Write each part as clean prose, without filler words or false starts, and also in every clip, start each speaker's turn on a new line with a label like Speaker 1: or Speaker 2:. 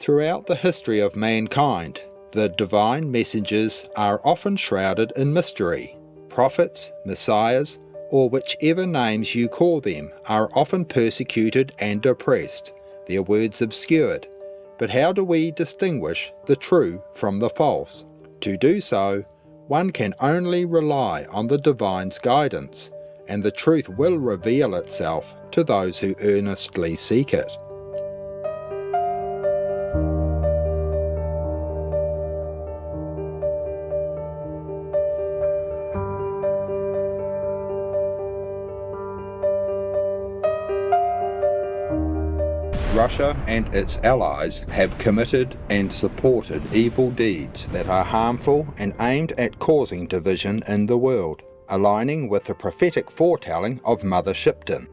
Speaker 1: Throughout the history of mankind, the divine messengers are often shrouded in mystery. Prophets, messiahs, or whichever names you call them, are often persecuted and oppressed, their words obscured. But how do we distinguish the true from the false? To do so, one can only rely on the divine's guidance, and the truth will reveal itself to those who earnestly seek it. Russia and its allies have committed and supported evil deeds that are harmful and aimed at causing division in the world, aligning with the prophetic foretelling of Mother Shipton.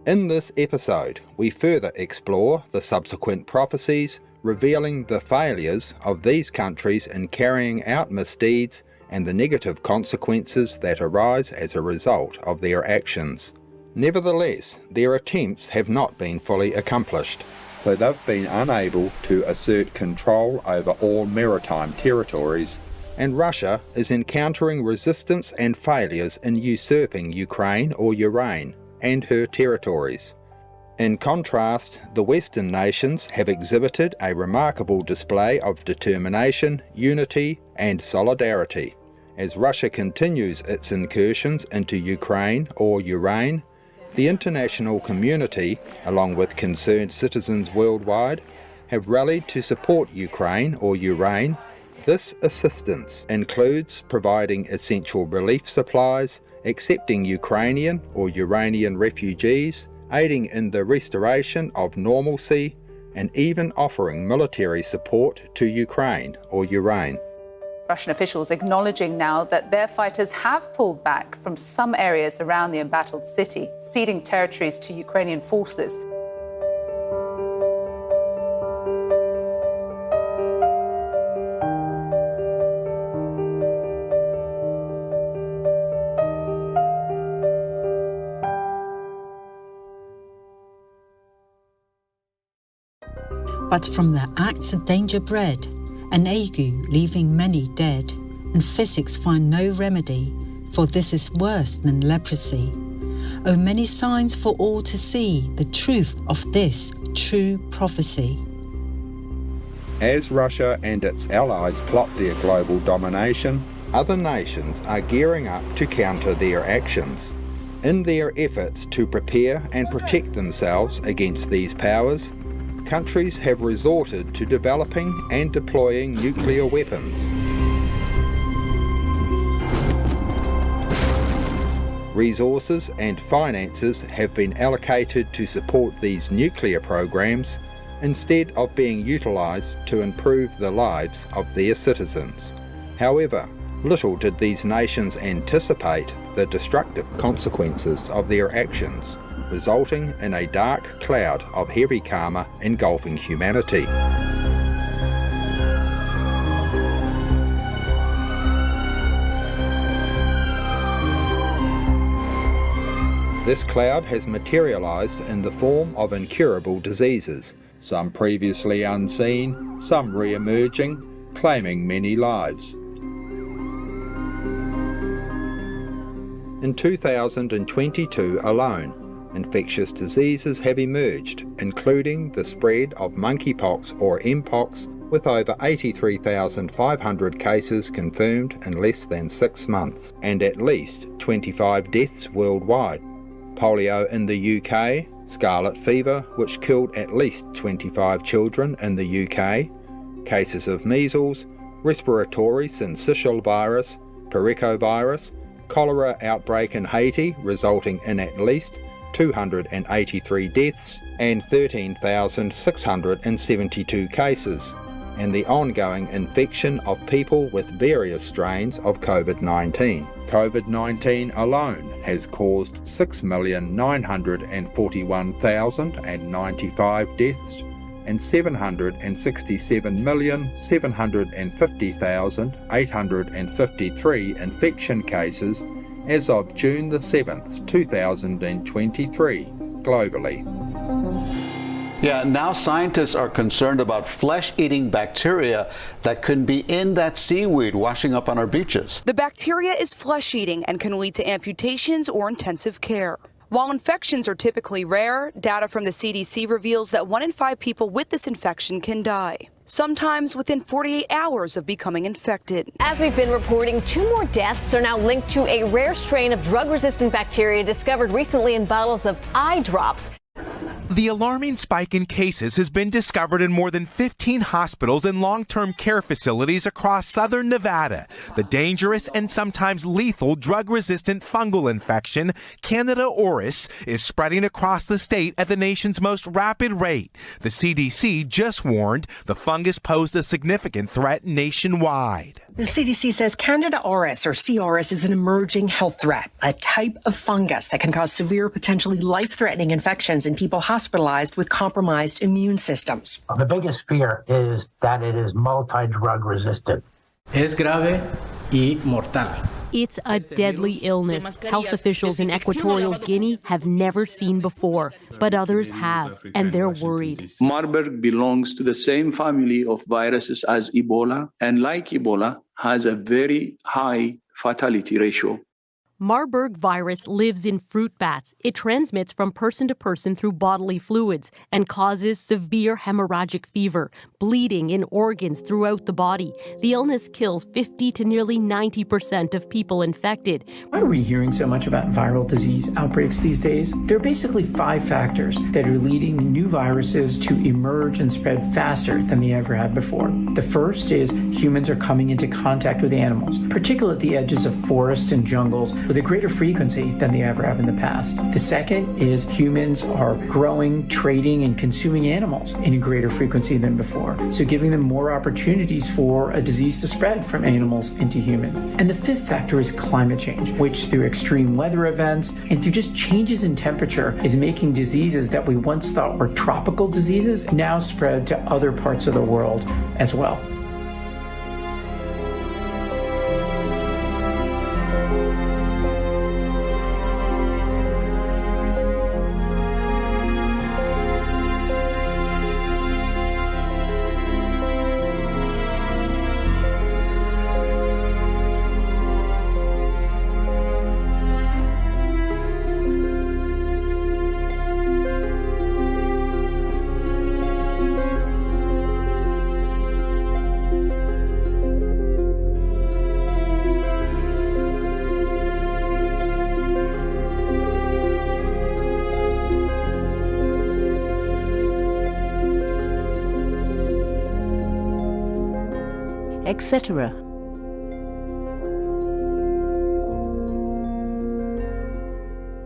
Speaker 1: In this episode, we further explore the subsequent prophecies, revealing the failures of these countries in carrying out misdeeds and the negative consequences that arise as a result of their actions. Nevertheless, their attempts have not been fully accomplished, so they've been unable to assert control over all maritime territories, and Russia is encountering resistance and failures in usurping Ukraine or Ukraine and her territories. In contrast, the Western nations have exhibited a remarkable display of determination, unity, and solidarity. As Russia continues its incursions into Ukraine or Ukraine, the international community, along with concerned citizens worldwide, have rallied to support Ukraine or Ukraine. This assistance includes providing essential relief supplies, accepting Ukrainian or Iranian refugees, aiding in the restoration of normalcy, and even offering military support to Ukraine or Ukraine.
Speaker 2: Russian officials acknowledging now that their fighters have pulled back from some areas around the embattled city, ceding territories to Ukrainian forces.
Speaker 3: But from their acts a danger bred, an ague leaving many dead, and physics find no remedy, for this is worse than leprosy. Oh, many signs for all to see, the truth of this true prophecy.
Speaker 1: As Russia and its allies plot their global domination, other nations are gearing up to counter their actions. In their efforts to prepare and protect themselves against these powers, countries have resorted to developing and deploying nuclear weapons. Resources and finances have been allocated to support these nuclear programs instead of being utilized to improve the lives of their citizens. However, little did these nations anticipate the destructive consequences of their actions, resulting in a dark cloud of heavy karma engulfing humanity. This cloud has materialized in the form of incurable diseases, some previously unseen, some re-emerging, claiming many lives. In 2022 alone, infectious diseases have emerged, including the spread of monkeypox or mpox, with over 83,500 cases confirmed in less than 6 months, and at least 25 deaths worldwide. Polio in the UK, scarlet fever, which killed at least 25 children in the UK, cases of measles, respiratory syncytial virus, pericovirus, cholera outbreak in Haiti resulting in at least 283 deaths and 13,672 cases, and the ongoing infection of people with various strains of COVID-19. COVID-19 alone has caused 6,941,095 deaths and 767,750,853 infection cases as of June the 7th, 2023, globally.
Speaker 4: Yeah, now scientists are concerned about flesh-eating bacteria that can be in that seaweed washing up on our beaches.
Speaker 5: The bacteria is flesh-eating and can lead to amputations or intensive care. While infections are typically rare, data from the CDC reveals that 1 in 5 people with this infection can die, sometimes within 48 hours of becoming infected.
Speaker 6: As we've been reporting, 2 more deaths are now linked to a rare strain of drug-resistant bacteria discovered recently in bottles of eye drops.
Speaker 7: The alarming spike in cases has been discovered in more than 15 hospitals and long-term care facilities across southern Nevada. The dangerous and sometimes lethal drug-resistant fungal infection, Candida auris, is spreading across the state at the nation's most rapid rate. The CDC just warned the fungus posed a significant threat nationwide.
Speaker 8: The CDC says Candida auris, or C. auris, is an emerging health threat, a type of fungus that can cause severe, potentially life-threatening infections in people hospitalized with compromised immune systems.
Speaker 9: The biggest fear is that it is multi-drug resistant.
Speaker 10: Es grave y mortal.
Speaker 11: It's a deadly illness health officials in Equatorial Guinea have never seen before, but others have, and they're worried.
Speaker 12: Marburg belongs to the same family of viruses as Ebola, and like Ebola, has a very high fatality ratio.
Speaker 11: Marburg virus lives in fruit bats. It transmits from person to person through bodily fluids and causes severe hemorrhagic fever, bleeding in organs throughout the body. The illness kills 50 to nearly 90% of people infected.
Speaker 13: Why are we hearing so much about viral disease outbreaks these days? There are basically 5 factors that are leading new viruses to emerge and spread faster than they ever have before. The first is humans are coming into contact with animals, particularly at the edges of forests and jungles, with a greater frequency than they ever have in the past. The second is humans are growing, trading, and consuming animals in a greater frequency than before, so giving them more opportunities for a disease to spread from animals into human. And the fifth factor is climate change, which through extreme weather events and through just changes in temperature is making diseases that we once thought were tropical diseases now spread to other parts of the world as well.
Speaker 11: Etc.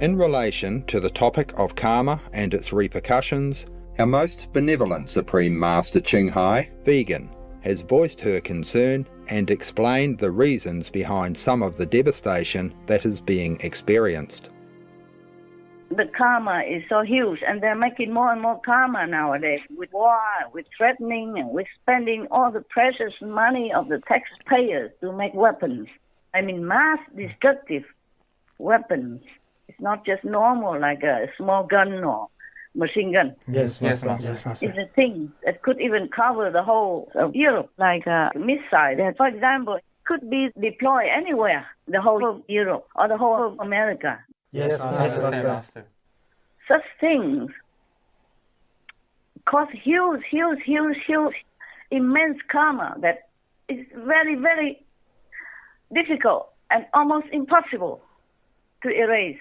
Speaker 1: In relation to the topic of karma and its repercussions, our most benevolent Supreme Master Ching Hai, vegan, has voiced her concern and explained the reasons behind some of the devastation that is being experienced.
Speaker 14: The karma is so huge, and they're making more and more karma nowadays with war, with threatening, and with spending all the precious money of the taxpayers to make weapons. I mean, mass destructive weapons. It's not just normal like a small gun or machine gun.
Speaker 9: Yes, Master.
Speaker 14: It's a thing that could even cover the whole of Europe, like a missile that, for example, could be deployed anywhere, the whole of Europe or the whole of America.
Speaker 9: Yes, Master.
Speaker 14: Such things cause huge, immense karma that is very, very difficult and almost impossible to erase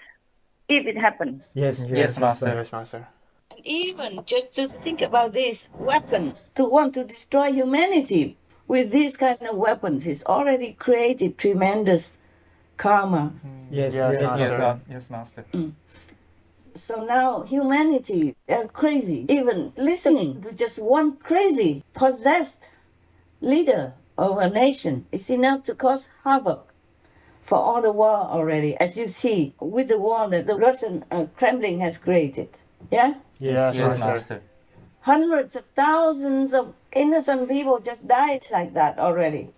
Speaker 14: if it happens.
Speaker 9: Yes, Master. Yes, Master.
Speaker 14: And even just to think about these weapons, to want to destroy humanity with these kind of weapons is already created tremendous karma.
Speaker 9: Yes, Master. Yes, Master.
Speaker 14: So now humanity, they're crazy. Even listening to just one crazy, possessed leader of a nation is enough to cause havoc for all the war already, as you see with the war that the Russian Kremlin has created. Yeah?
Speaker 9: Yes, Master.
Speaker 14: Hundreds of thousands of innocent people just died like that already,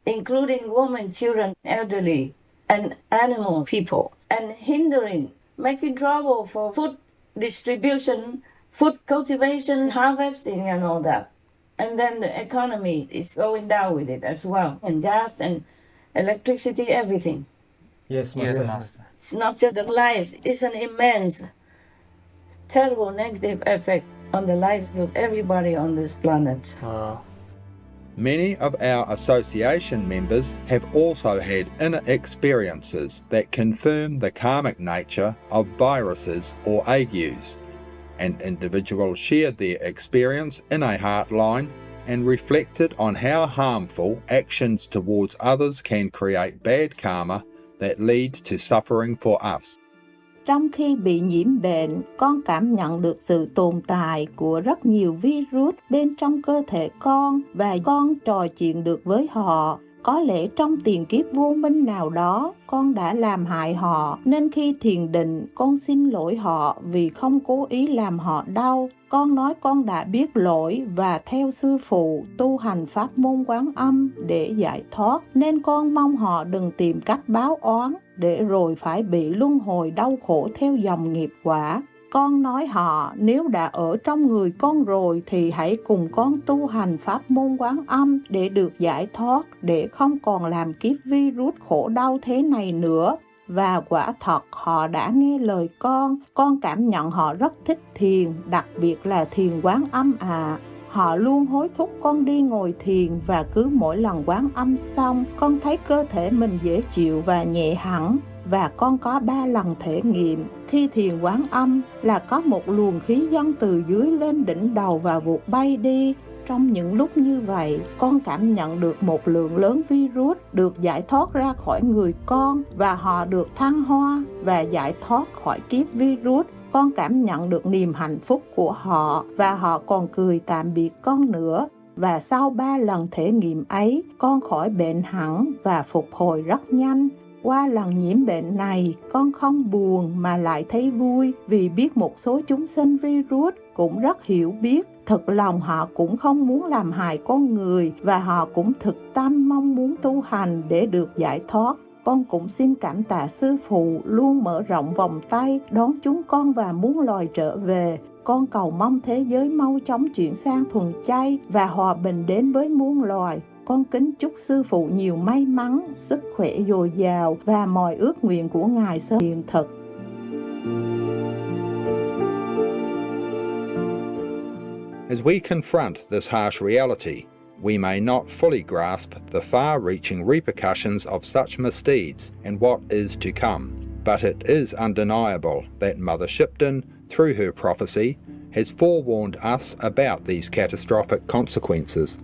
Speaker 14: including women, children, elderly, and animal people, and hindering, making trouble for food distribution food cultivation, harvesting, and all that. And then the economy is going down with it as well, and gas and electricity, everything.
Speaker 15: Yes, Master. Yes, Master.
Speaker 14: It's not just the lives, it's an immense, terrible negative effect on the lives of everybody on this planet.
Speaker 1: Many of our association members have also had inner experiences that confirm the karmic nature of viruses or agues, and individuals shared their experience in a heartline and reflected on how harmful actions towards others can create bad karma that leads to suffering for us.
Speaker 16: Trong khi bị nhiễm bệnh, con cảm nhận được sự tồn tại của rất nhiều virus bên trong cơ thể con và con trò chuyện được với họ. Có lẽ trong tiền kiếp vô minh nào đó, con đã làm hại họ, nên khi thiền định, con xin lỗi họ vì không cố ý làm họ đau. Con nói con đã biết lỗi và theo sư phụ tu hành pháp môn Quán Âm để giải thoát, nên con mong họ đừng tìm cách báo oán để rồi phải bị luân hồi đau khổ theo dòng nghiệp quả. Con nói họ nếu đã ở trong người con rồi thì hãy cùng con tu hành pháp môn Quán Âm để được giải thoát, để không còn làm kiếp virus khổ đau thế này nữa. Và quả thật họ đã nghe lời con cảm nhận họ rất thích thiền, đặc biệt là thiền Quán Âm à. Họ luôn hối thúc con đi ngồi thiền và cứ mỗi lần Quán Âm xong, con thấy cơ thể mình dễ chịu và nhẹ hẳn. Và con có 3 lần thể nghiệm khi thiền Quán Âm là có một luồng khí dâng từ dưới lên đỉnh đầu và vụt bay đi. Trong những lúc như vậy, con cảm nhận được một lượng lớn virus được giải thoát ra khỏi người con và họ được thăng hoa và giải thoát khỏi kiếp virus. Con cảm nhận được niềm hạnh phúc của họ và họ còn cười tạm biệt con nữa. Và sau 3 lần thể nghiệm ấy, con khỏi bệnh hẳn và phục hồi rất nhanh. Qua lần nhiễm bệnh này, con không buồn mà lại thấy vui vì biết một số chúng sinh virus cũng rất hiểu biết. Thực lòng họ cũng không muốn làm hại con người và họ cũng thực tâm mong muốn tu hành để được giải thoát. Con cũng xin cảm tạ sư phụ luôn mở rộng vòng tay đón chúng con và muôn loài trở về. Con cầu mong thế giới mau chóng chuyển sang thuần chay và hòa bình đến với muôn loài. Con kính chúc sư phụ nhiều may mắn, sức khỏe dồi dào và mọi ước nguyện của Ngài sớm hiện thực.
Speaker 1: As we confront this harsh reality, we may not fully grasp the far-reaching repercussions of such misdeeds and what is to come, but it is undeniable that Mother Shipton, through her prophecy, has forewarned us about these catastrophic consequences.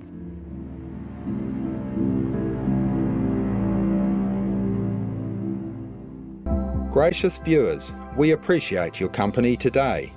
Speaker 1: Gracious viewers, we appreciate your company today.